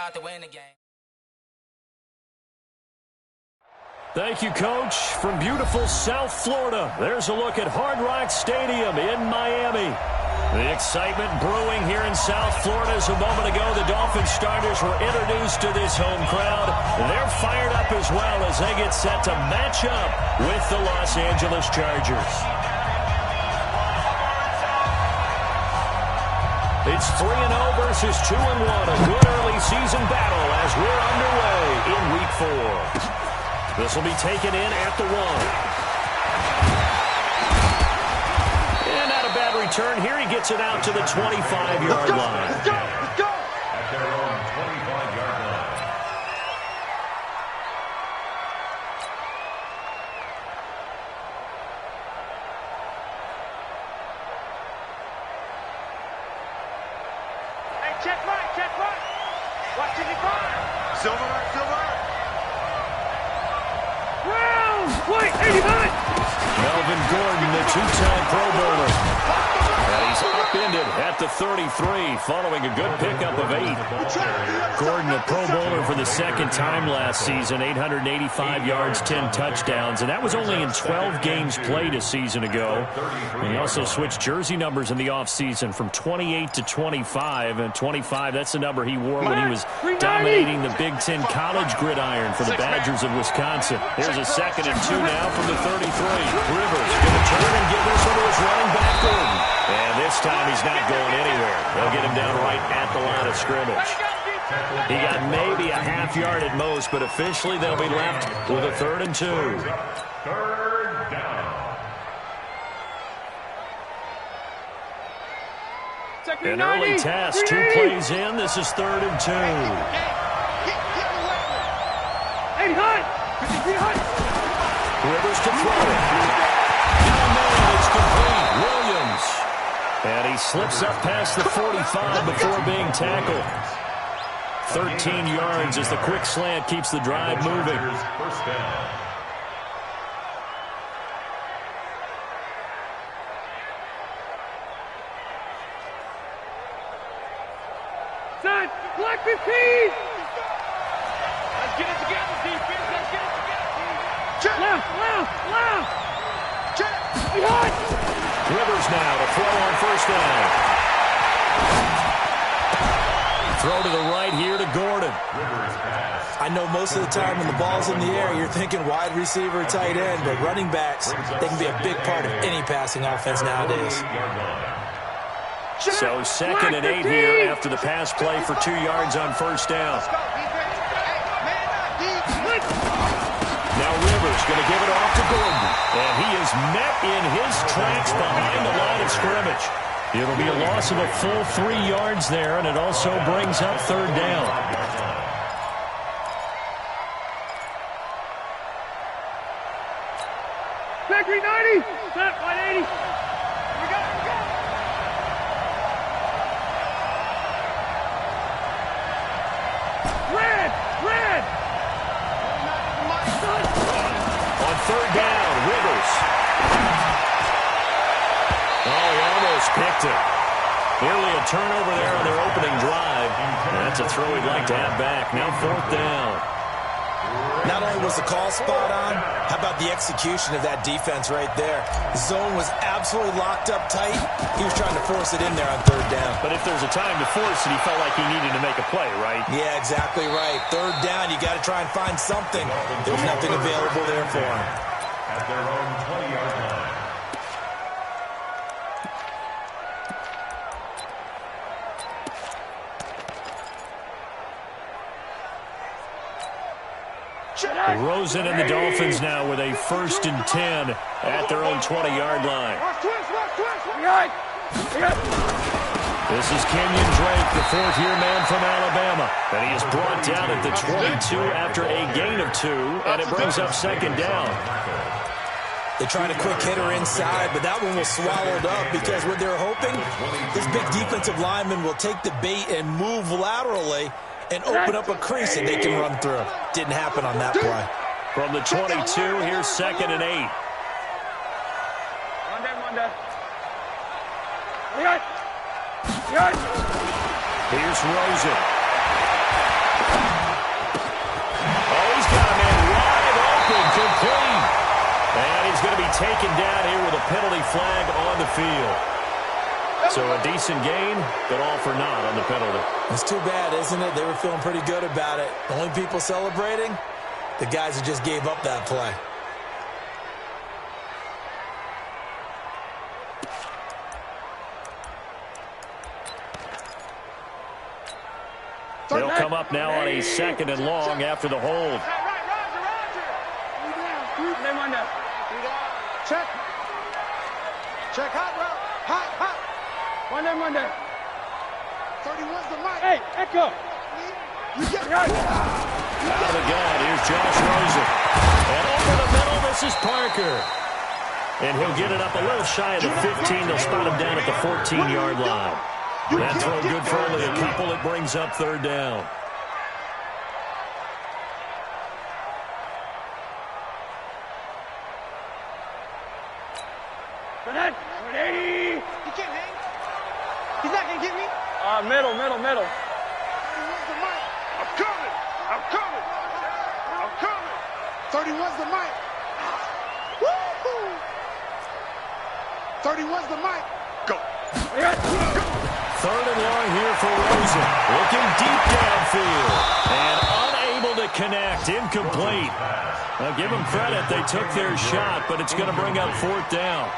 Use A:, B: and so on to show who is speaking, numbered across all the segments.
A: about to win the game.
B: Thank you, Coach. From beautiful South Florida, there's a look at Hard Rock Stadium in Miami. The excitement brewing here in South Florida as a moment ago the Dolphins starters were introduced to this home crowd. They're fired up as well as they get set to match up with the Los Angeles Chargers. It's 3-0 versus 2-1, a good early season battle as we're underway in Week 4. This will be taken in at the 1. And not a bad return here. He gets it out to the 25-yard line.
C: Let's go! At their own 25-yard line.
D: Hey, check right. Watch it fire.
E: Silver.
D: Wait, 89!
B: Melvin Gordon, the two-time Pro Bowler. And he's upended at the 33 following a good pickup of 8. Gordon, a Pro Bowler for the second time last season, 885 yards, 10 touchdowns, and that was only in 12 games played a season ago. And he also switched jersey numbers in the offseason from 28 to 25, and 25, that's the number he wore when he was dominating the Big Ten college gridiron for the Badgers of Wisconsin. Here's a 2nd and 2 now from the 33. Rivers going to turn and give this one to his running back, Gordon. And this time he's not going anywhere. They'll get him down right at the line of scrimmage. He got maybe a half yard at most, but officially they'll be left with a 3rd and 2.
C: Third down.
B: An early task, 2 plays in. This is 3rd and 2. Rivers to throw it. And it's complete. Williams. And he slips up past the 45 before being tackled. 13 yards as the quick slant keeps the drive moving.
C: First down.
D: Set, black 15! Let's get it together, defense. Let's get it together. Check. Left. Check. Behind.
B: Rivers now to throw on first down. Throw to the right here to Gordon.
F: I know most of the time when the ball's in the air, you're thinking wide receiver, tight end, but running backs, they can be a big part of any passing offense nowadays.
B: So 2nd and 8 here after the pass play for 2 yards on first down. Now Rivers going to give it off to Gordon. And he is met in his tracks behind the line of scrimmage. It'll be a loss of a full 3 yards there, and it also brings up 3rd down.
D: Factory 90! Set, 180! We got it. Red!
B: On 3rd down, Rivers. Oh, he almost picked it. Nearly a turnover there on their opening drive. And that's a throw he'd like to have back. Now 4th down.
F: Not only was the call spot on, how about the execution of that defense right there? The zone was absolutely locked up tight. He was trying to force it in there on 3rd down.
B: But if there's a time to force it, he felt like he needed to make a play, right?
F: Yeah, exactly right. 3rd down, you got to try and find something. There's nothing available there for him.
C: At their own 20-yard line.
B: Rosen and the Dolphins now with a 1st and 10 at their own 20-yard line. This is Kenyon Drake, the 4th-year man from Alabama. And he is brought down at the 22 after a gain of 2, and it brings up 2nd down.
F: They tried a quick hitter inside, but that one was swallowed up because what they're hoping, this big defensive lineman will take the bait and move laterally and open up a crease that they can run through. Didn't happen on that play.
B: From the 22, here's 2nd and 8. Here's Rosen. penalty flag on the field. So a decent gain, but all for naught on the penalty.
F: It's too bad, isn't it? They were feeling pretty good about it. The only people celebrating, the guys who just gave up that play.
B: They'll come up now on a 2nd and long after the hold.
D: Check. Check. Hot, bro. Hot. One day. 31's the mic. Hey, Echo. You get right.
B: Out of the gun. Here's Josh Rosen. And over the middle, this is Parker. And he'll get it up a little shy of the 15. They'll spot him down at the 14-yard line. That throw good for only a couple. It brings up 3rd down.
D: He can't hang. He's not going to get me. Middle. I'm coming. 31's the mic. Woo-hoo. 31's the mic. Go.
B: 3rd and long here for Rosen. Looking deep downfield. And unable to connect. Incomplete. Now give them credit. They took their shot, but it's going to bring up 4th down.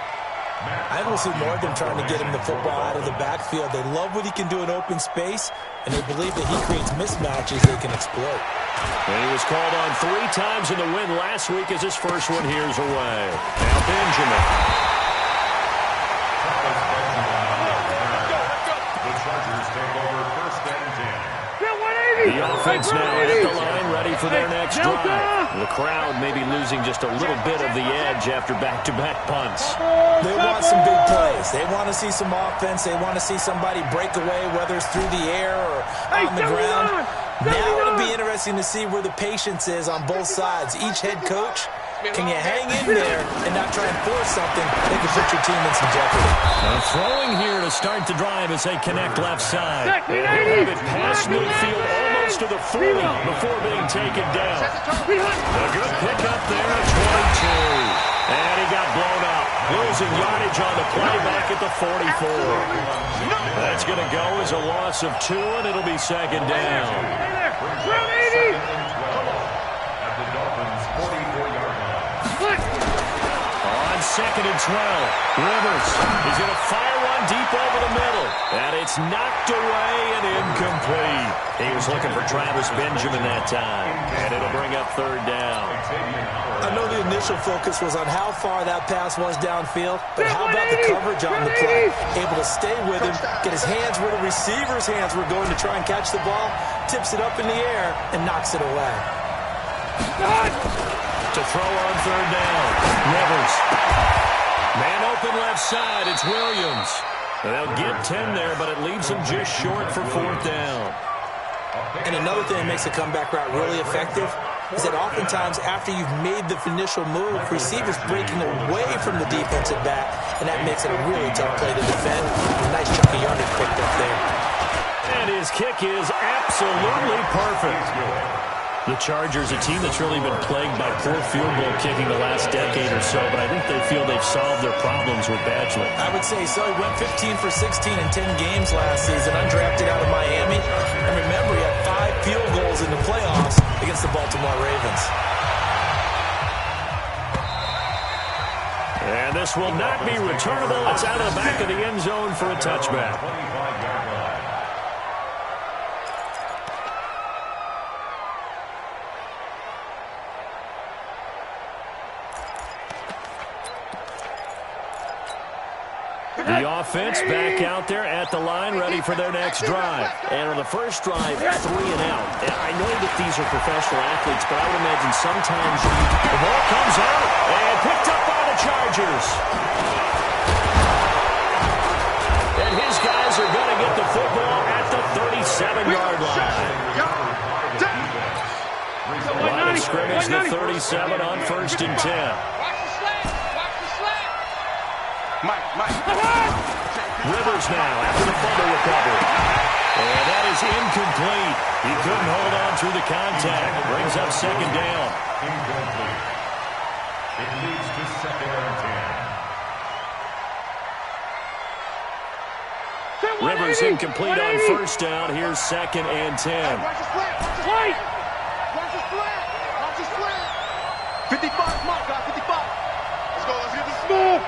F: I will see more of them trying to get him the football out of the backfield. They love what he can do in open space, and they believe that he creates mismatches they can exploit.
B: And he was called on 3 times in the win last week as his first one here's away. Now Benjamin.
C: The Chargers take over 1st and 10.
B: The offense now at the line, ready for their next drive. The crowd may be losing just a little bit of the edge after back-to-back punts.
F: They want some big plays. They want to see some offense. They want to see somebody break away, whether it's through the air or on the ground. Now it'll be interesting to see where the patience is on both sides. Each head coach, can you hang in there and not try and force something that could put your team in some jeopardy?
B: Now throwing here to start the drive as they connect left side. And have it past midfield almost to the 40 before being taken down. A good pickup there at 22. And he got blown up. Losing yardage on the play back at the 44. That's going to go as a loss of 2, and it'll be 2nd down.
C: At the Dolphins' 44-yard line.
B: On 2nd and 12, Rivers is going to fire one deep over the middle. And it's knocked away and incomplete. He was looking for Travis Benjamin that time. And it'll bring up 3rd down.
F: I know the initial focus was on how far that pass was downfield, but how about the coverage on the play? Able to stay with him, get his hands where the receiver's hands were going to try and catch the ball, tips it up in the air, and knocks it away.
B: To throw on 3rd down, Rivers. Man open left side, it's Williams. They'll get 10 there, but it leaves them just short for 4th down.
F: And another thing that makes the comeback route really effective is that oftentimes after you've made the initial move, receivers breaking away from the defensive back, and that makes it a really tough play to defend. A nice chunk of yardage picked up there.
B: And his kick is absolutely perfect. The Chargers, a team that's really been plagued by poor field goal kicking the last decade or so, but I think they feel they've solved their problems with Badgley.
F: I would say so. He went 15 for 16 in 10 games last season, undrafted out of Miami. And remember, he had 5 field goals in the playoffs against the Baltimore Ravens.
B: And this will not be returnable. It's out of the back of the end zone for a touchback.
C: 25-yard line.
B: The offense back out there at the line, ready for their next drive. And on the first drive, 3 and out. I know that these are professional athletes, but I would imagine sometimes the ball comes out and picked up by the Chargers. And his guys are going to get the football at the 37-yard line. Line of scrimmage, the 37 on 1st and 10. Rivers now after the fumble recovery. And that is incomplete. He couldn't hold on through the contact. Brings up 2nd down.
C: Incomplete. It leads to 2nd and 10.
B: Rivers incomplete on first down. Here's 2nd and 10.
D: Watch his flat. Watch his flat. Watch his flat. 55, come on, guys, 55. Let's go, let's get this smooth.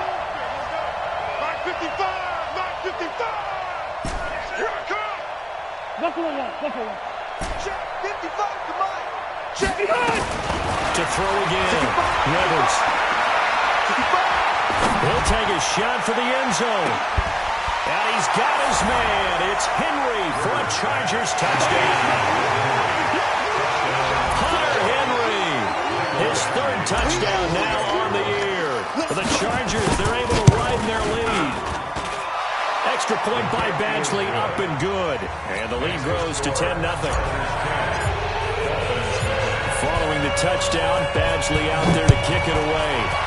D: Mark 55, Mark 55. Here I come. Buffalo one. Check, 55, come on. Check it on.
B: To throw again. Rivers.
D: 55.
B: He'll take a shot for the end zone. And he's got his man. It's Henry for a Chargers touchdown. Hunter Henry. His 3rd touchdown now on the year. For the Chargers, they're able to widen their lead. Extra point by Badgley, up and good. And the lead grows to 10-0. Following the touchdown, Badgley out there to kick it away.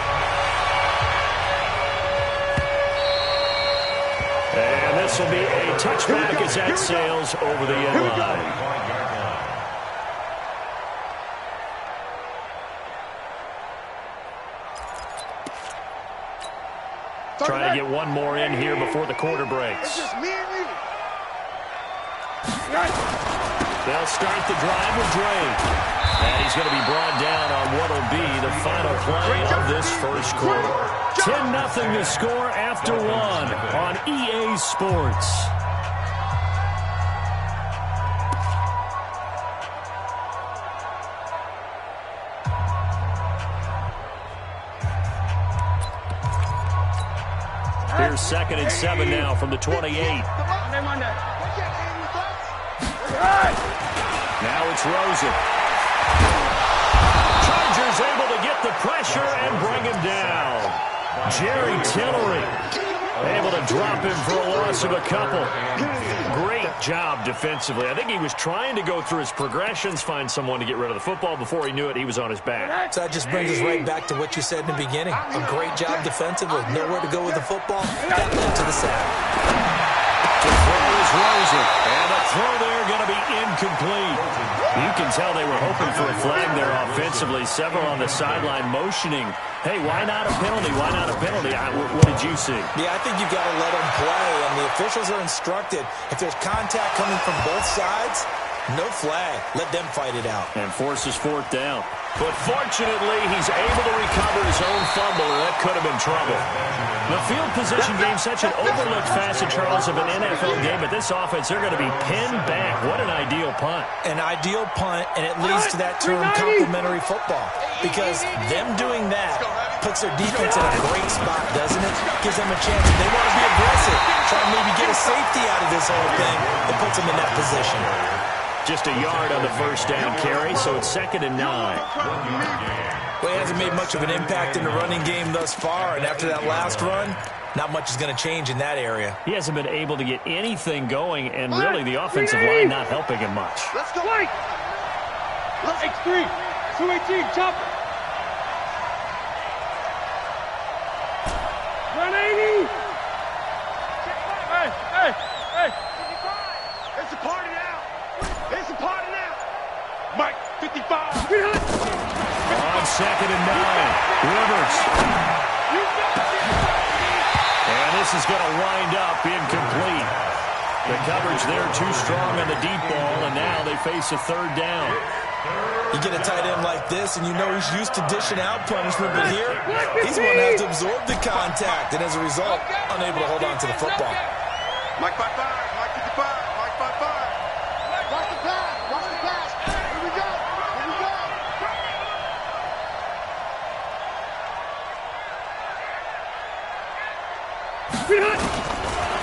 B: And this will be a touchback as that sails over the end line. Trying to get one more in here before the quarter breaks.
D: It's just me and you.
B: They'll start the drive with Drake. And he's going to be brought down on what will be the final play of this first quarter. 10-0 the score after 1 on EA Sports. Here's 2nd and 7 now from the 28. Now it's Rosen. Chargers able to get the pressure and bring him down. Jerry Tillery able to drop him for a loss of a couple. Great job defensively. I think he was trying to go through his progressions, find someone to get rid of the football. Before he knew it, he was on his back.
F: So that just brings us right back to what you said in the beginning. A great job defensively. Nowhere to go with the football. Got led to the sack.
B: To throw is Rosen. And the throw there going to be incomplete. You can tell they were hoping for a flag there offensively. Several on the sideline motioning. Hey, why not a penalty? Why not a penalty? What did you see?
F: Yeah, I think you've got to let them play. And the officials are instructed, if there's contact coming from both sides, no flag. Let them fight it out. And
B: forces 4th down. But fortunately, he's able to recover his own fumble, and that could have been trouble. The field position game, such an overlooked facet, Charles, of an NFL game. But this offense, they're going to be pinned back. What an ideal punt.
F: An ideal punt, and it leads to that term complementary football. Because them doing that puts their defense in a great spot, doesn't it? Gives them a chance. If they want to be aggressive, try and maybe get a safety out of this whole thing, it puts them in that position.
B: Just a yard on the first down carry, so it's 2nd and 9.
F: Well, he hasn't made much of an impact in the running game thus far, and after that last run, not much is going to change in that area.
B: He hasn't been able to get anything going, and really the offensive line not helping him much.
D: Let's go. Let's X3, 218, chop. 180. Hey. It's a party now. It's a party now. Mike, 55.
B: On 2nd and 9. Rivers. And this is going to wind up incomplete. The coverage there too strong on the deep ball, and now they face a 3rd down.
F: You get a tight end like this, and you know he's used to dishing out punishment, but here, he's going to have to absorb the contact, and as a result, unable to hold on to the football.
D: Mike 55, Mike 55, Mike 55. Watch the pass, watch the pass. Here we go, here we go.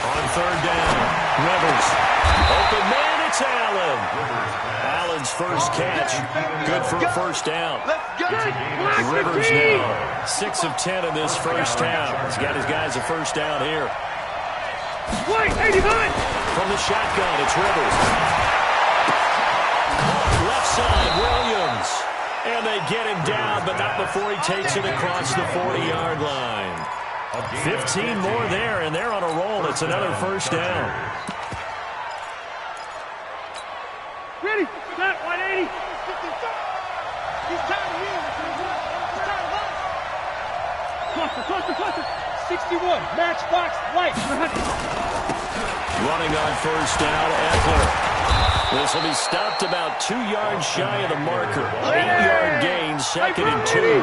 B: On 3rd down, Rivers. Open man, it's Allen. Allen's first catch, good for a first down. Rivers now 6 of 10 in this first half. He's got his guys a first down here.
D: Wait, 89.
B: From the shotgun, it's Rivers. Left side, Williams. And they get him down, but not before he takes it across the 40-yard line. 15 more there, and they're on a roll. It's another first down.
D: Ready, set, 180. He's tired of you. He's tired of us. Cluster.
A: 61, matchbox light.
B: Running on first down, Eckler. This will be stopped about 2 yards shy of the marker. 8-yard gain, 2nd and 2.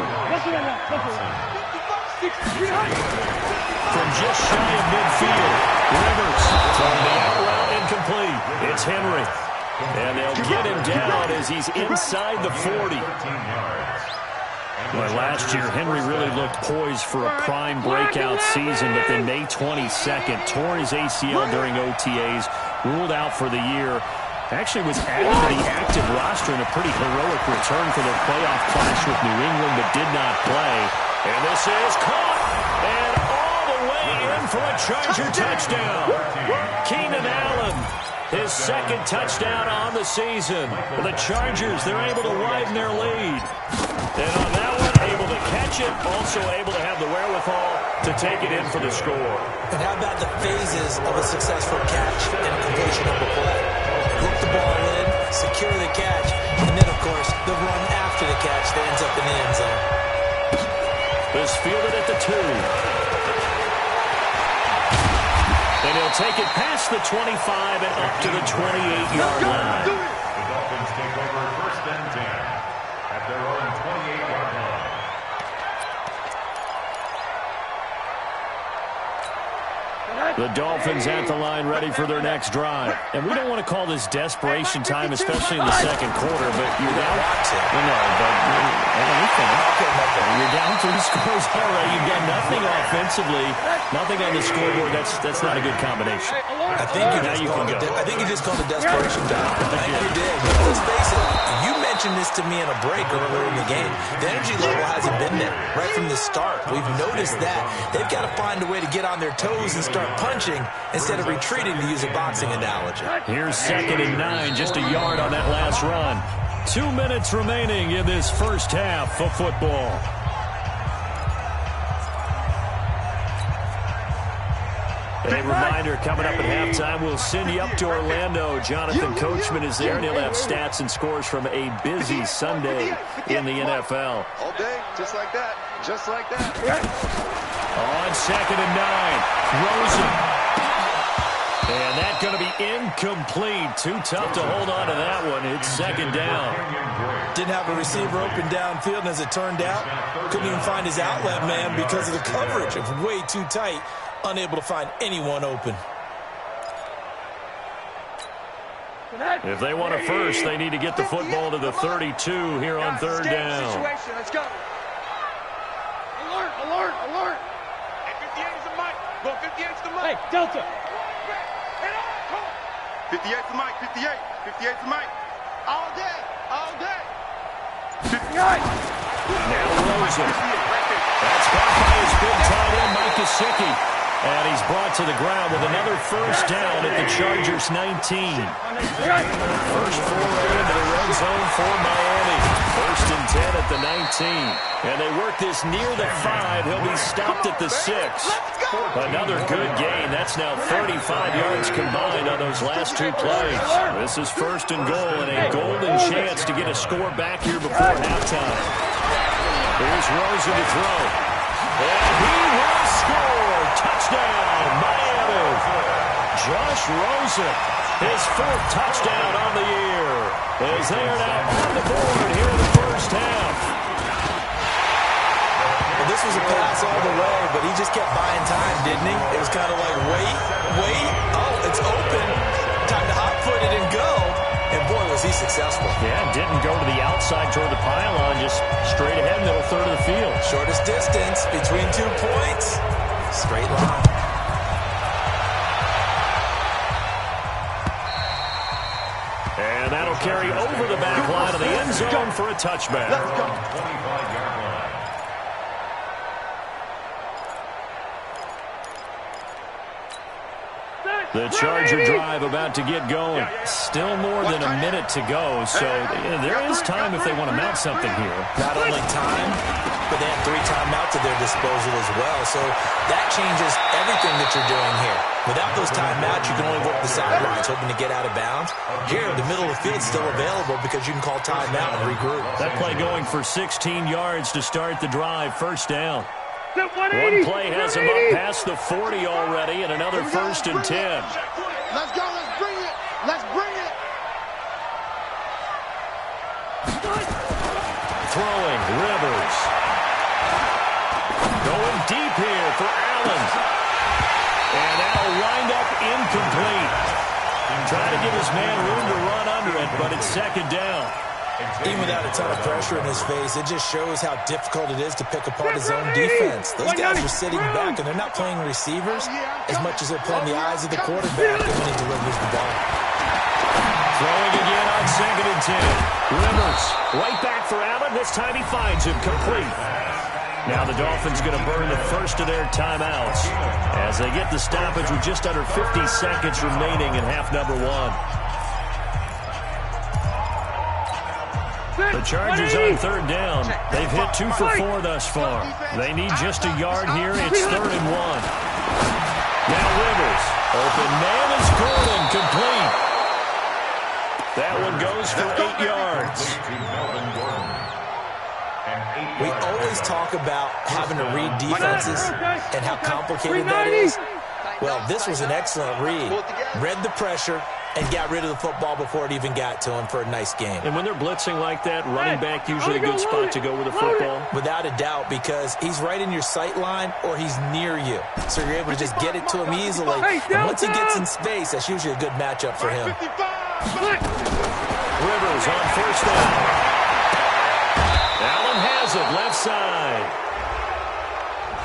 B: From just shy of midfield, Rivers throwing the out route incomplete. It's Henry. And they'll get him down as he's inside the 40. Well, last year, Henry really looked poised for a prime breakout season, but then May 22nd, tore his ACL during OTAs, ruled out for the year. Actually was added to the active roster in a pretty heroic return for their playoff clash with New England, but did not play. And this is caught, and all the way in for a Charger touchdown. Keenan Allen, his 2nd touchdown on the season. For the Chargers, they're able to widen their lead. And on that one, able to catch it, also able to have the wherewithal to take it in for the score.
F: And how about the phases of a successful catch and completion of a play? Hook the ball in, secure the catch, and then, of course, the run after the catch that ends up in the end zone.
B: This fielded at the 2. And he'll take it past the 25 and up to the 28-yard line.
C: The Dolphins take over 1st and 10 at their own 28-yard line.
B: The Dolphins at the line ready for their next drive. And we don't want to call this desperation time, especially in the 2nd quarter, but you're down. You're down 3 scores already. You've got nothing offensively, nothing on the scoreboard. That's not a good combination.
F: I think you just called it desperation time. I think you did. Let's face it, you mentioned this to me in a break earlier in the game. The energy level hasn't been there right from the start. We've noticed that. They've got to find a way to get on their toes and start punching instead of retreating, to use a boxing analogy.
B: Here's 2nd and 9, just a yard on that last run. 2 minutes remaining in this first half of football. A reminder, coming up at halftime, we'll send you up to Orlando. Jonathan Coachman is there, and he'll have stats and scores from a busy Sunday in the NFL.
D: All day, just like that. Just like that.
B: On 2nd and 9, Rosen. And that's going to be incomplete. Too tough to hold on to that one. It's 2nd down.
F: Didn't have a receiver open downfield, and as it turned out, couldn't even find his outlet man because of the coverage. It was way too tight. Unable to find anyone open.
B: If they want a first, they need to get the football to the 32 here on 3rd down.
D: Let's go. Alert, alert, alert. Hey, 58 is the mic. Go, 58 is the mic.
A: Hey, Delta.
D: 58 is the mic, 58. 58 is the mic. All day, all day. 59.
B: Now Rosen. That's caught by his big tight end, Mike Gesicki. And he's brought to the ground with another first down at the Chargers 19. First foray into the red zone for Miami. 1st and 10 at the 19. And they work this near the 5. He'll be stopped at the 6. Another good gain. That's now 35 yards combined on those last 2 plays. This is 1st and goal and a golden chance to get a score back here before halftime. Here's Rosen to throw. And he will score. Touchdown, Miami. Josh Rosen, his 4th touchdown on the year. As they are now on the board here in the first half.
F: Well, this was a pass all the way, but he just kept buying time, didn't he? It was kind of like, wait. Oh, it's open. Time to hot-foot it and go. And, boy, was he successful.
B: Yeah, didn't go to the outside toward the pylon, just straight ahead, middle third of the field.
F: Shortest distance between 2 points. Straight line.
B: And that'll carry over the back line of the end zone for a touchback.
C: 25-yard line.
B: The Charger drive about to get going. Still more than a minute to go, so there is time if they want to mount something here.
F: Not only time, but they have 3 timeouts at their disposal as well. So that changes everything that you're doing here. Without those timeouts, you can only work the sidelines, hoping to get out of bounds. Here, the middle of the field is still available because you can call timeout and regroup.
B: That play going for 16 yards to start the drive. First down. One play has him up past the 40 already, and another 1st and 10.
D: Let's go. Let's bring it. Let's bring it.
B: Throwing, Rivers. Going deep here for Allen. And that'll wind up incomplete. Trying to give his man room to run under it, but it's 2nd down.
F: Even without a ton of pressure in his face, it just shows how difficult it is to pick apart his own defense. Those guys are sitting back, and they're not playing receivers as much as they're playing the eyes of the quarterback when he delivers the ball.
B: Throwing again on 2nd and 10. Rivers right back for Allen. This time he finds him complete. Now the Dolphins going to burn the first of their timeouts as they get the stoppage with just under 50 seconds remaining in half number 1. The Chargers on 3rd down. They've hit 2 for 4 thus far. They need just a yard here. It's 3rd and 1. Now Rivers. Open man is Gordon. Complete. That one goes for 8 yards.
F: We always talk about having to read defenses and how complicated that is. Well, this was an excellent read. Read the pressure and got rid of the football before it even got to him for a nice game.
B: And when they're blitzing like that, running back usually a good spot to go with the football?
F: Without a doubt, because he's right in your sight line or he's near you. So you're able to just get it to him easily. And once he gets in space, that's usually a good matchup for him.
B: Rivers on 1st down. Allen has it, left side.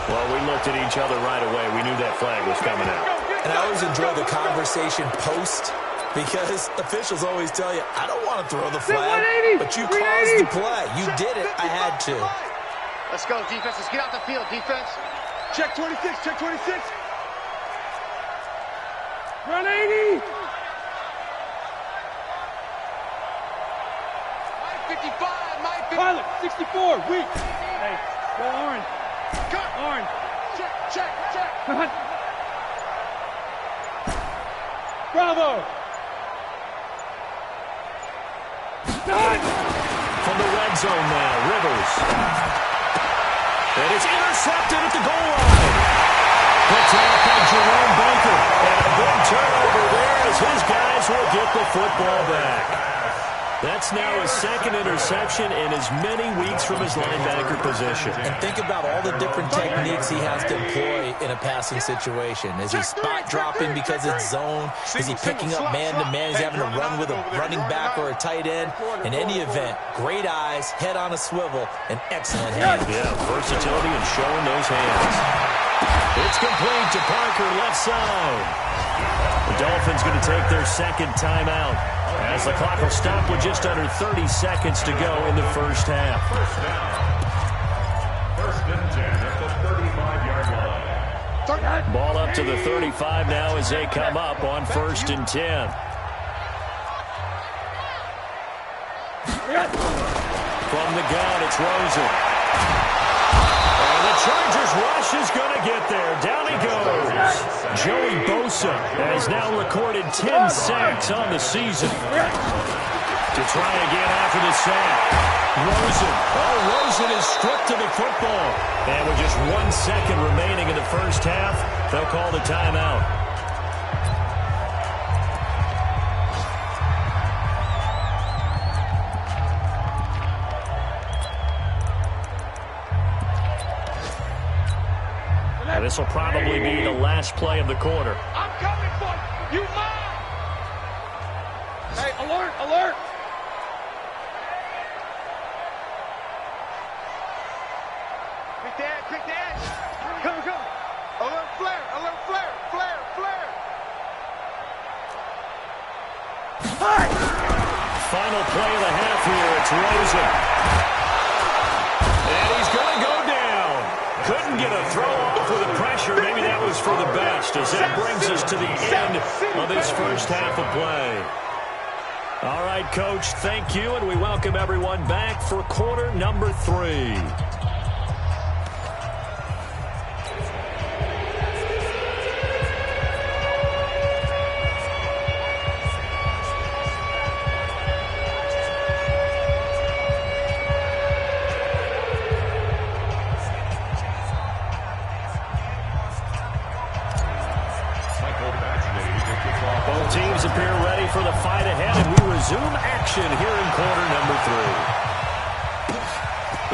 B: Well, we looked at each other right away. We knew that flag was coming out.
F: And I always enjoy the conversation post because officials always tell you, I don't want to throw the flag, but you caused the play. You did it. I had to.
D: Let's go, defense. Let's get out the field, defense. Check 26. Check 26.
A: Run 80.
D: 55. My 55.
A: Pilot, 64. Weak. Hey, go orange.
D: Cut.
A: Orange.
D: Check.
A: Bravo. Done.
B: From the red zone now, Rivers. And it's intercepted at the goal line. Picked off by Jerome Baker. And a big turnover there as his guys will get the football back. That's now his 2nd interception in as many weeks from his linebacker position.
F: And think about all the different techniques he has to employ in a passing situation. Is he spot dropping because it's zone? Is he picking up man-to-man? Is he having to run with a running back or a tight end? In any event, great eyes, head on a swivel, and excellent hands.
B: Yeah, versatility and showing those hands. It's complete to Parker, left side. The Dolphins going to take their 2nd timeout as the clock will stop with just under 30 seconds to go in the 1st half.
C: 1st and 10 at the 35-yard line.
B: Ball up to the 35 now as they come up on 1st and 10. From the gun, it's Rosen. And the Chargers rush is going to get there. Down he goes. Joey Bosa has now recorded 10 sacks on the season. To try again after the sack. Rosen. Oh, Rosen is stripped to the football. And with just 1 second remaining in the 1st half, they'll call the timeout. This will probably be the last play of the quarter.
D: I'm coming for you. You mine.
A: Hey, alert, alert.
D: Quick dad. Come. Alert flare.
B: Final play of the half here. It's Rosen. And he's going to go down. Couldn't get a throw off with the pressure. Maybe that was for the best, as that brings us to the end of this 1st half of play. All right, Coach, thank you, and we welcome everyone back for quarter number 3.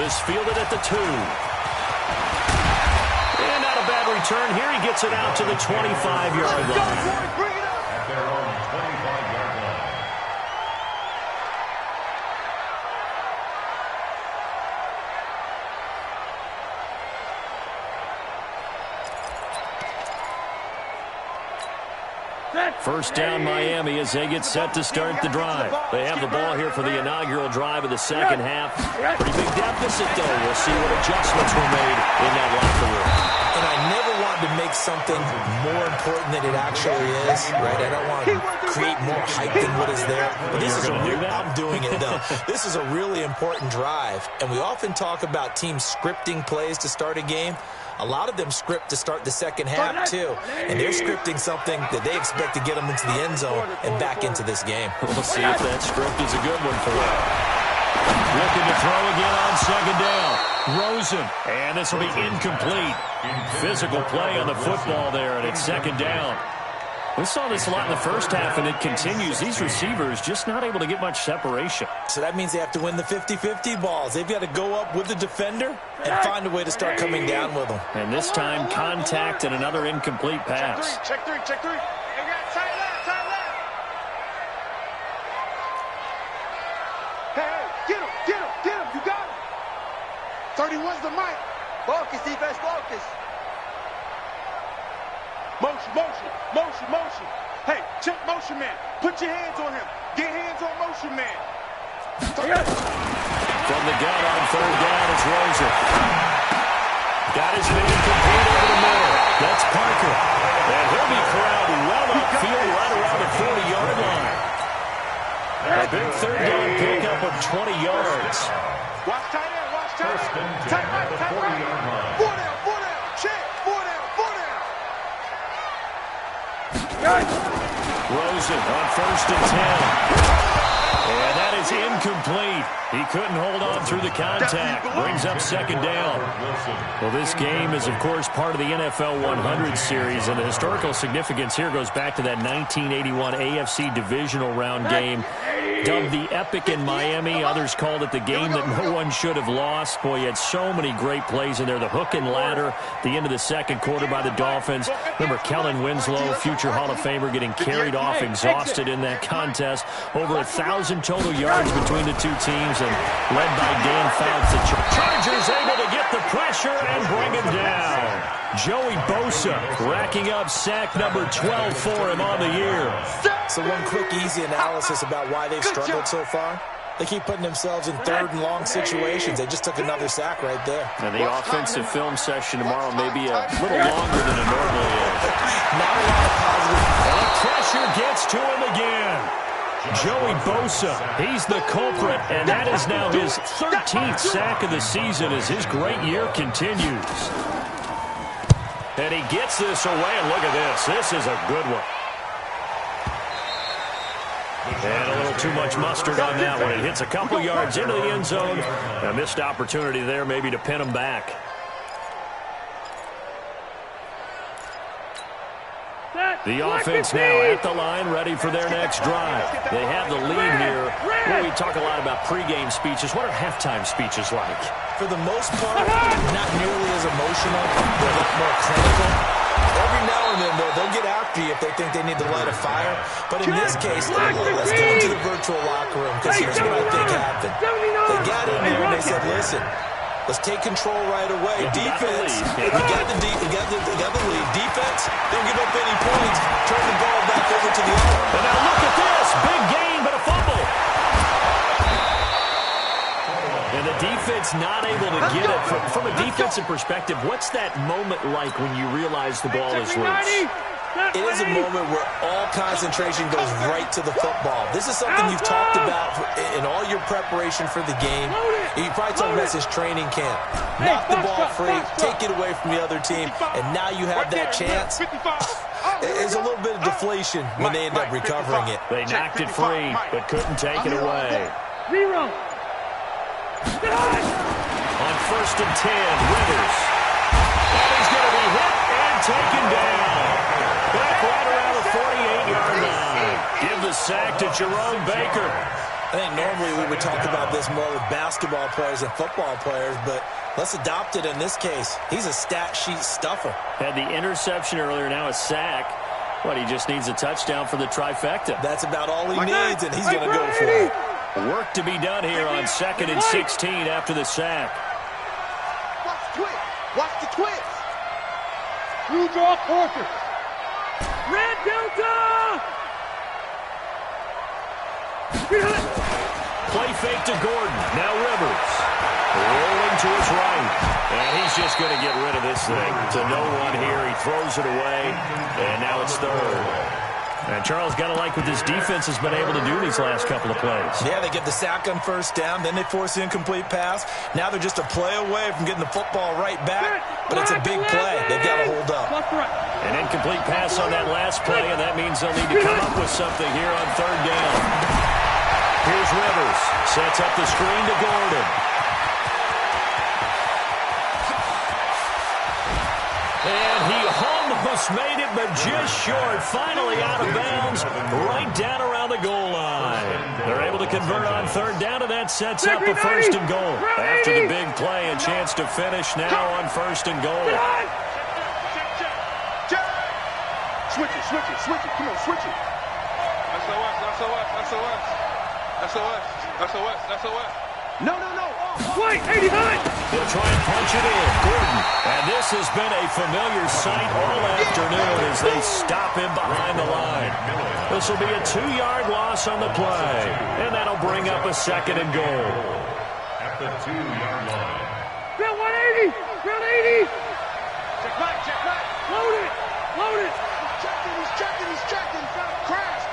B: This fielded at the 2. And not a bad return here. He gets it out to the 25-yard line.
C: At their own 25-yard line.
B: First down Miami as they get set to start the drive. They have the ball here for the inaugural drive of the second half. Pretty big deficit, though. We'll see what adjustments were made in that locker room.
F: And I never want to make something more important than it actually is, right? I don't want to create more hype than what is there. But this is I'm doing it, though. This is a really important drive. And we often talk about teams scripting plays to start a game. A lot of them script to start the second half, too. And they're scripting something that they expect to get them into the end zone and back into this game.
B: We'll see if that script is a good one for them. Looking to throw again on second down. Rosen. And this will be incomplete. Physical play on the football there, and it's second down. We saw this a lot in the first half, and it continues. These receivers just not able to get much separation.
F: So that means they have to win the 50-50 balls. They've got to go up with the defender and find a way to start coming down with them.
B: And this time, contact and another incomplete pass.
D: Check three. They got tight left. Hey, get him. You got him. 31's the mic. Focus, defense, focus. Motion. Hey, check motion man. Put your hands on him. Get hands on motion man.
B: From the gun on third down, it's Rosen. Got his man complete over the middle. That's Parker. And he'll be corralled well upfield right around the 40-yard line. A big third down pickup of 20 yards.
D: Watch tight end.
C: First and 10 at the 40-yard line.
D: Four down. Check. Four down.
B: Rosen on first and 10. And that is incomplete. He couldn't hold on through the contact. Brings up second down. Well, this game is, of course, part of the NFL 100 series, and the historical significance here goes back to that 1981 AFC divisional round game, dubbed the Epic in Miami. Others called it the game that no one should have lost. Boy, you had so many great plays in there. The hook and ladder, the end of the second quarter by the Dolphins. Remember Kellen Winslow, future Hall of Famer, getting carried off exhausted in that contest. Over 1,000 total yards between the two teams, and led by Dan Fouts. The Chargers able to get the pressure and bring him down. Joey Bosa racking up sack number 12 for him on the year.
F: So one quick, easy analysis about why they've struggled so far. They keep putting themselves in third and long situations. They just took another sack right there.
B: And the offensive film session tomorrow may be a little longer than it normally is.
F: Not a lot of positive.
B: And the pressure gets to him again. Joey Bosa, he's the culprit, and that is now his 13th sack of the season as his great year continues. And he gets this away, and look at this. This is a good one. And a little too much mustard on that one. It hits a couple yards into the end zone. A missed opportunity there maybe to pin him back. The offense now at the line, ready for their next drive. They have the lead here. Well, we talk a lot about pregame speeches. What are halftime speeches like?
F: For the most part, not nearly as emotional. They're a lot more clinical. Every now and then, though, they'll get after you if they think they need to light a fire. But in this case, let's go into the virtual locker room, because here's what I think happened. They got in there and they said, listen, let's take control right away. Defense, we got the lead. Defense, don't give up any points. Turn the ball back over to the other.
B: And now look at this. Big gain, but a fumble. And the defense not able to get it. From a defensive perspective, what's that moment like when you realize the ball is loose?
F: It is a moment where all concentration goes right to the football. This is something you've talked about in all your preparation for the game. You probably talked about this training camp. Knock the ball free, take it away from the other team, and now you have that chance. There's a little bit of deflation when they end up recovering it.
B: They knocked it free, but couldn't take it away.
A: Zero.
B: On first and 10, Rivers. And he's going to be hit and taken down. Back right around the 48-yard line. Give the sack to Jerome Baker.
F: I think normally we would talk about this more with basketball players and football players, but let's adopt it in this case. He's a stat sheet stuffer.
B: Had the interception earlier, now a sack. What, he just needs a touchdown for the trifecta.
F: That's about all he needs, and he's going to go for it.
B: Work to be done here on 2nd and 16 after the sack.
D: Watch the twist. Watch the twist.
A: True draw quarter. Red Delta!
B: Play fake to Gordon. Now Rivers. Rolling to his right. And he's just going to get rid of this thing. To no one here. He throws it away. And now it's third. And Charles got to like what this defense has been able to do these last couple of plays.
F: Yeah, they get the sack on first down. Then they force the incomplete pass. Now they're just a play away from getting the football right back. But it's a big play. They've got to hold up.
B: An incomplete pass on that last play, and that means they'll need to come up with something here on third down. Here's Rivers. Sets up the screen to Gordon. And he almost made it, but just short. Finally out of bounds, right down around the goal line. They're able to convert on third down, and that sets up a first and goal. After the big play, a chance to finish now on first and goal.
D: Switch it, switch it, switch it. Come on, switch it. SOS. No.
A: Wait, 89!
B: They'll try and punch it in. Gordon. And this has been a familiar sight all afternoon as they stop him behind the line. This will be a 2-yard loss on the play. And that'll bring up a second and goal.
C: At the 2-yard line.
A: Bill, 180! Bill, 80!
D: Check back.
A: Load it!
D: He's checking. Crash.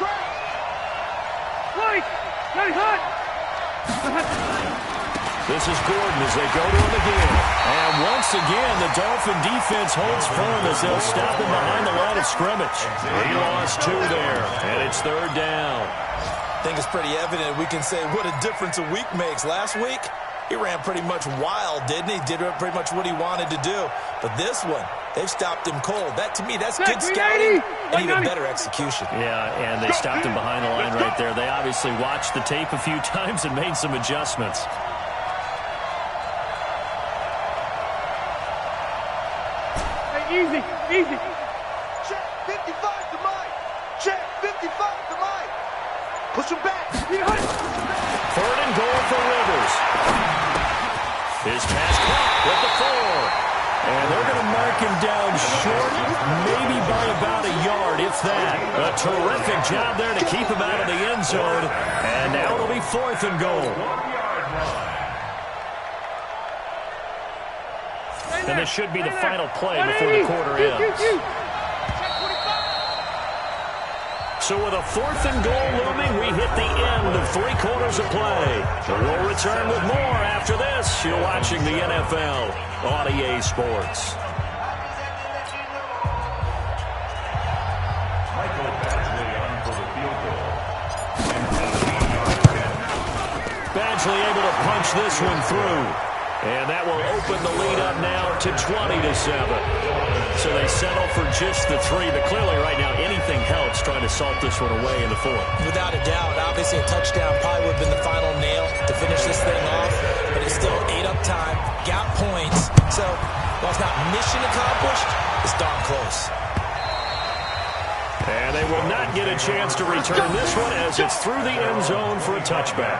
A: Wait! Getting hot!
B: This is Gordon as they go to him again. And once again, the Dolphin defense holds firm as they'll stop him behind the line of scrimmage. He lost 2 there, and it's third down.
F: I think it's pretty evident. We can say what a difference a week makes. Last week, he ran pretty much wild, didn't he? Did pretty much what he wanted to do. But this one, they've stopped him cold. That, to me, that's good scouting and even better execution.
B: Yeah, and they stopped him behind the line right there. They obviously watched the tape a few times and made some adjustments.
A: Easy.
D: Check 55 to Mike. Check 55 to Mike. Push him back.
B: Third and goal for Rivers. His pass caught with the 4. And they're going to mark him down short, maybe by about a yard, if that. A terrific job there to keep him out of the end zone. And now it'll be 4th and goal. And this should be the final play before the quarter ends. So with a 4th and goal looming, we hit the end of 3 quarters of play. We'll return with more after this. You're watching the NFL on EA Sports.
C: Michael Badgley on for the field goal.
B: Badgley able to punch this one through. And that will open the lead up now to 20-7. So they settle for just the 3. But clearly right now anything helps trying to salt this one away in the 4th.
F: Without a doubt, obviously a touchdown probably would have been the final nail to finish this thing off. But it's still ate up time, got points. So while it's not mission accomplished, it's darn close.
B: And they will not get a chance to return this one as it's through the end zone for a touchback.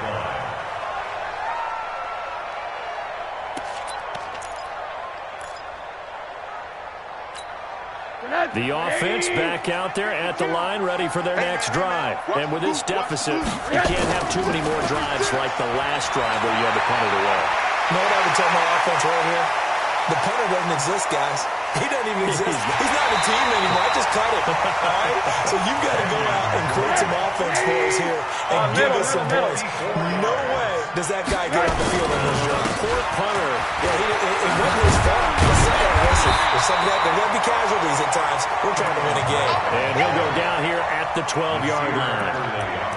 B: The offense back out there at the line, ready for their next drive. And with this deficit, you can't have too many more drives like the last drive where you had to punt it away.
F: You know what I would tell my offense right here? The punter doesn't exist, guys. He doesn't even exist. He's not a team anymore. I just cut it. All right? So you've got to go out and create some offense for us here and give us some points. No way does that guy get on the field on this drive.
B: Poor punter.
F: Yeah, it wasn't his fault. Listen, there's going to be casualties at times. We're trying to win a game.
B: And he'll go down here at the 12-yard line.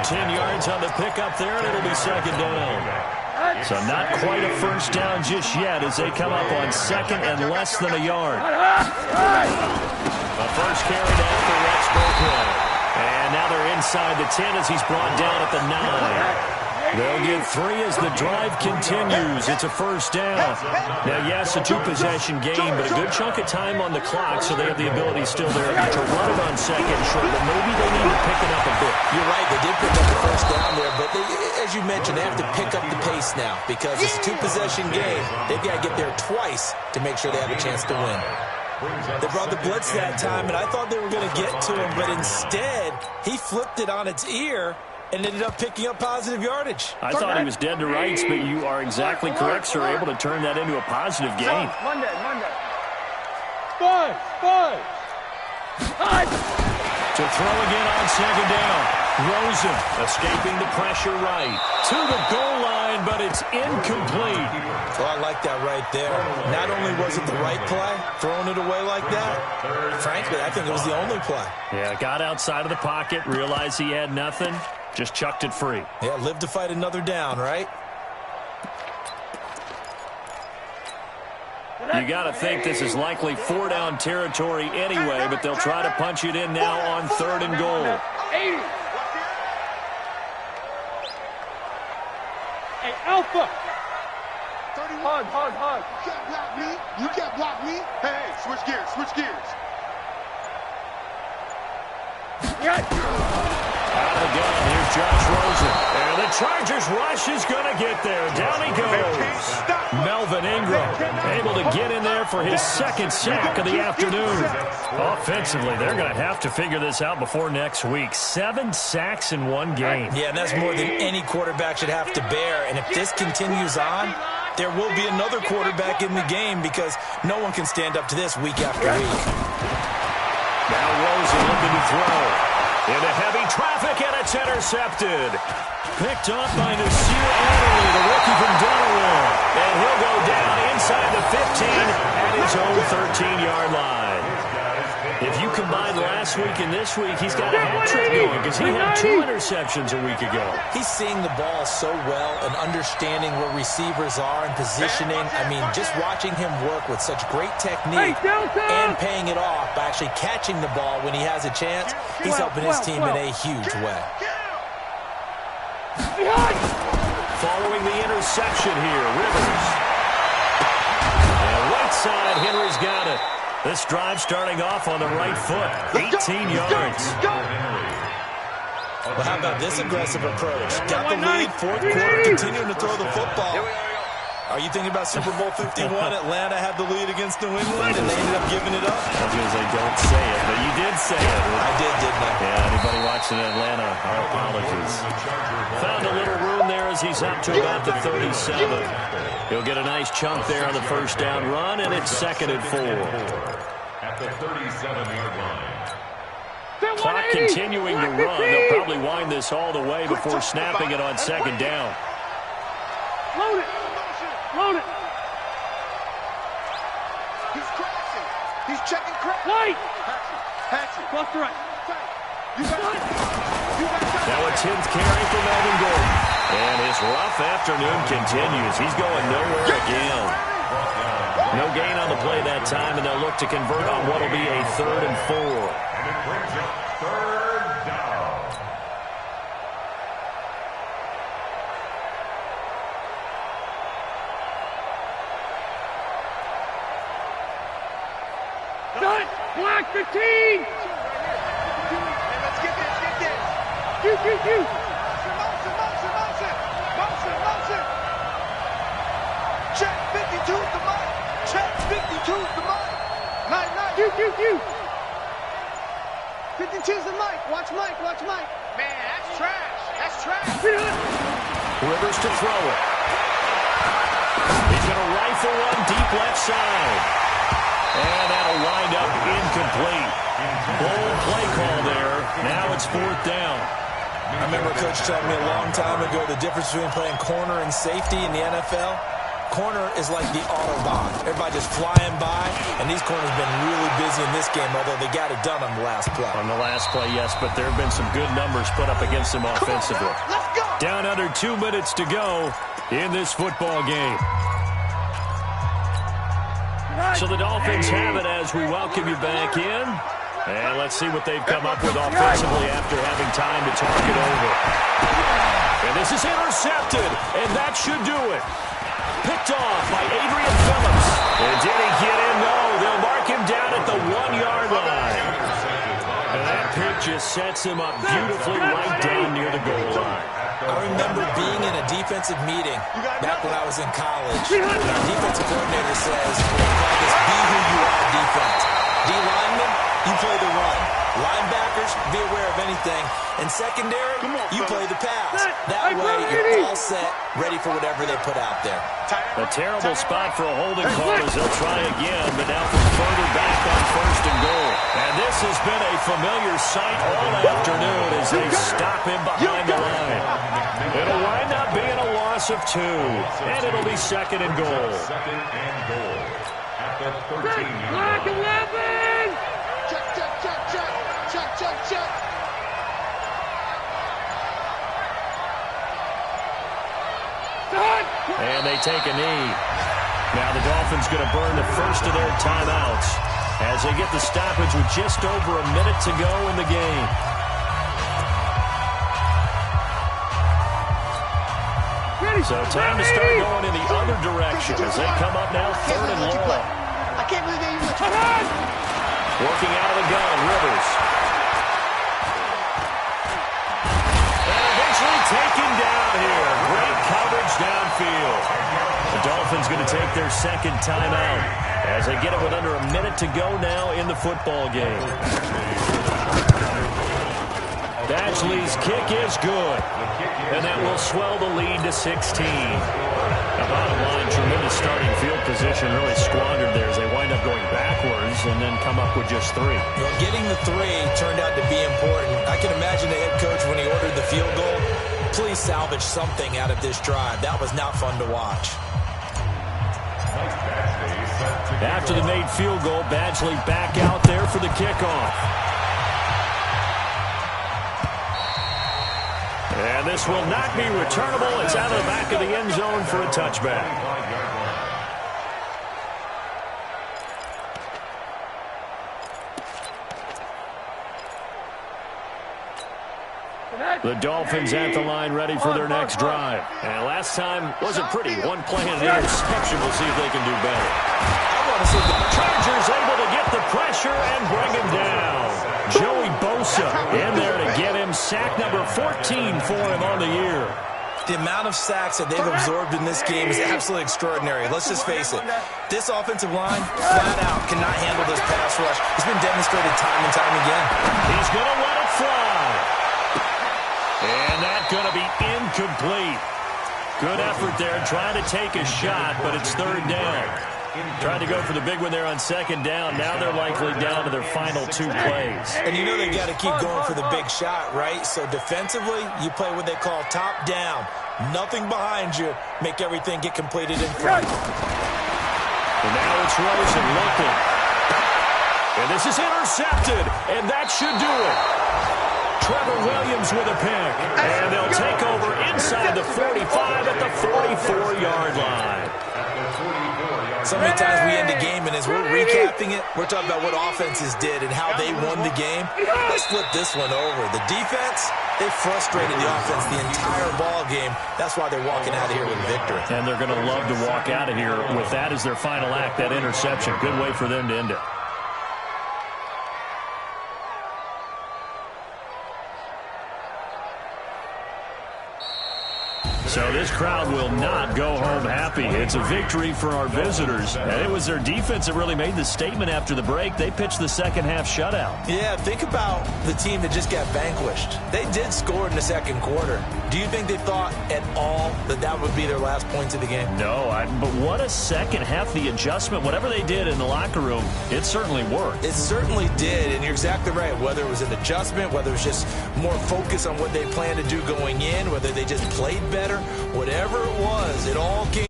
B: 10 yards on the pickup there, and it'll be second down. So not quite a first down just yet as they come up on second and less than a yard. A first carry down for Rex Burkhead. And now they're inside the 10 as he's brought down at the 9. They'll get 3 as the drive continues. It's a first down. Now, yes, a 2-possession game, but a good chunk of time on the clock, so they have the ability still there to run it on second and short, but maybe they need to pick it up a bit.
F: You're right. They did pick up the first down there, but as you mentioned, they have to pick up the pace now because it's a 2-possession game. They've got to get there twice to make sure they have a chance to win. They brought the blitz that time, and I thought they were going to get to him, but instead, he flipped it on its ear and ended up picking up positive yardage.
B: I thought he was dead to rights, but you are exactly correct, sir. Able to turn that into a positive gain.
A: Monday.
B: To throw again on second down. Rosen escaping the pressure right. To the goal line, but it's incomplete.
F: Well, I like that right there. Not only was it the right play, throwing it away like that, frankly, I think it was the only play.
B: Yeah, got outside of the pocket, realized he had nothing, just chucked it free.
F: Yeah, live to fight another down, right?
B: You got to think this is likely 4-down territory anyway, but they'll try to punch it in now on 3rd and goal.
A: 80. Hey, Alpha. Hug.
D: You can't block me. Hey, switch gears.
B: Out of the gun, here's Josh Rosen. And the Chargers rush is going to get there. Down he goes. Melvin Ingram able to get in there for his 2nd sack of the afternoon. Offensively, they're going to have to figure this out before next week. 7 sacks in one game.
F: Yeah, and that's more than any quarterback should have to bear. And if this continues on, there will be another quarterback in the game because no one can stand up to this week after week.
B: Now Rosen looking to throw. Into heavy traffic, and it's intercepted. Picked off by Nasir Adderley, the rookie from Delaware. And he'll go down inside the 15 at his own 13-yard line. If you combine last week and this week, he's got a hat trick going because he had 2 interceptions a week ago.
F: He's seeing the ball so well and understanding where receivers are and positioning. I mean, just watching him work with such great technique and paying it off by actually catching the ball when he has a chance, he's helping his team in a huge way.
B: Following the interception here, Rivers. And right side, Henry's got it. This drive starting off on the right foot. 18 yards.
F: Well, how about this aggressive approach? Got the lead, 4th quarter, continuing to throw the football. Are you thinking about Super Bowl 51? Atlanta had the lead against New England, and they ended up giving it up.
B: I was going to say, don't say it, but you did say it.
F: I did, didn't I?
B: Yeah, anybody watching Atlanta, our apologies. Found a little room there as he's up to about the 37. He'll get a nice chunk there on the first down run, and it's 2nd and 4.
C: At the 37-yard line.
B: Clock continuing to run. They'll probably wind this all the way before snapping it on 2nd down.
A: Load it.
D: He's crashing. He's checking crash.
A: Light.
D: Hatchet.
A: Plus the right.
B: Now a 10th carry for Melvin Gordon. And his rough afternoon continues. He's going nowhere again. No gain on the play that time, and they'll look to convert on what will be a 3rd and 4.
C: And it brings up 3rd down.
A: Done. Block 15.
D: Hey, let's get this.
A: Q.
D: Motion. Check 52's the mic. Check 52's the mic. Night.
A: Q.
D: 52's the mic. Watch Mike. Man, that's trash.
B: Rivers to throw it. He's going to rifle one deep left side. And that'll wind up incomplete. Bold play call there. Now it's 4th down.
F: I remember a coach telling me a long time ago the difference between playing corner and safety in the NFL. Corner is like the Autobahn. Everybody just flying by, and these corners have been really busy in this game, although they got it done on the last play.
B: On the last play, yes, but there have been some good numbers put up against them offensively.
D: Let's go.
B: Down under 2 minutes to go in this football game. So the Dolphins have it as we welcome you back in. And let's see what they've come up with offensively after having time to talk it over. And this is intercepted, and that should do it. Picked off by Adrian Phillips. And did he get in? No, they'll mark him down at the 1-yard line. And that pick just sets him up beautifully right down near the goal line.
F: I remember being in a defensive meeting back when I was in college. And our defensive coordinator says, we call this be who you are defense. D-lineman, you play the run. Linebackers, be aware of anything. And secondary, you play the pass. That way, you're all set, ready for whatever they put out there.
B: A terrible spot for a holding call as they'll try again, but now from further back on 1st and goal. And this has been a familiar sight all afternoon as they stop him behind the line. It'll wind up being a loss of 2, and it'll be 2nd and goal.
C: 2nd and goal at the 13-yard line.
A: 11!
D: Check, check, check, check. Check, check, check.
B: And they take a knee. Now the Dolphins going to burn the first of their timeouts as they get the stoppage with just over a minute to go in the game. So time to start going in the other direction as they come up now 3rd and long.
D: I can't believe they even let you
B: Working out of the gun, Rivers. And eventually taken down here. Great coverage downfield. The Dolphins going to take their 2nd timeout as they get it with under a minute to go now in the football game. Badgley's kick is good, and that will swell the lead to 16. Now, bottom line, tremendous starting field position, really squandered there as they wind up going backwards and then come up with just 3.
F: Well, getting the 3 turned out to be important. I can imagine the head coach when he ordered the field goal, please salvage something out of this drive. That was not fun to watch.
B: After the made field goal, Badgley back out there for the kickoff. And this will not be returnable. It's out of the back of the end zone for a touchback. The Dolphins at the line ready for their next drive. And last time wasn't pretty. One play and an interception. We'll see if they can do better.
F: I want to see the
B: Chargers able to get the pressure and bring him down. Joey Bosa in there to get him sack number 14 for him on the year.
F: The amount of sacks that they've absorbed in this game is absolutely extraordinary. Let's just face it. This offensive line, flat out, cannot handle this pass rush. It's been demonstrated time and time again.
B: He's going to let it fly. And that's going to be incomplete. Good effort there, trying to take a shot, but it's 3rd down. Trying to go for the big one there on 2nd down. Now they're likely down to their final 2 plays.
F: And you know they got to keep going for the big shot, right? So defensively, you play what they call top down. Nothing behind you. Make everything get completed in front.
B: And now it's Rosen looking. And this is intercepted. And that should do it. Trevor Williams with a pick. And they'll take over inside the 45 at the 44-yard line.
F: So many times we end the game, and as we're recapping it, we're talking about what offenses did and how they won the game. Let's flip this one over. The defense, they frustrated the offense the entire ball game. That's why they're walking out of here with a victory.
B: And they're going to love to walk out of here with that as their final act, that interception. Good way for them to end it. So this crowd will not go home happy. It's a victory for our visitors. And it was their defense that really made the statement after the break. They pitched the second half shutout.
F: Yeah, think about the team that just got vanquished. They did score in the 2nd quarter. Do you think they thought at all that that would be their last points of the game?
B: No, but what a second half. The adjustment, whatever they did in the locker room, it certainly worked.
F: It certainly did, and you're exactly right. Whether it was an adjustment, whether it was just more focus on what they planned to do going in, whether they just played better, whatever it was, it all came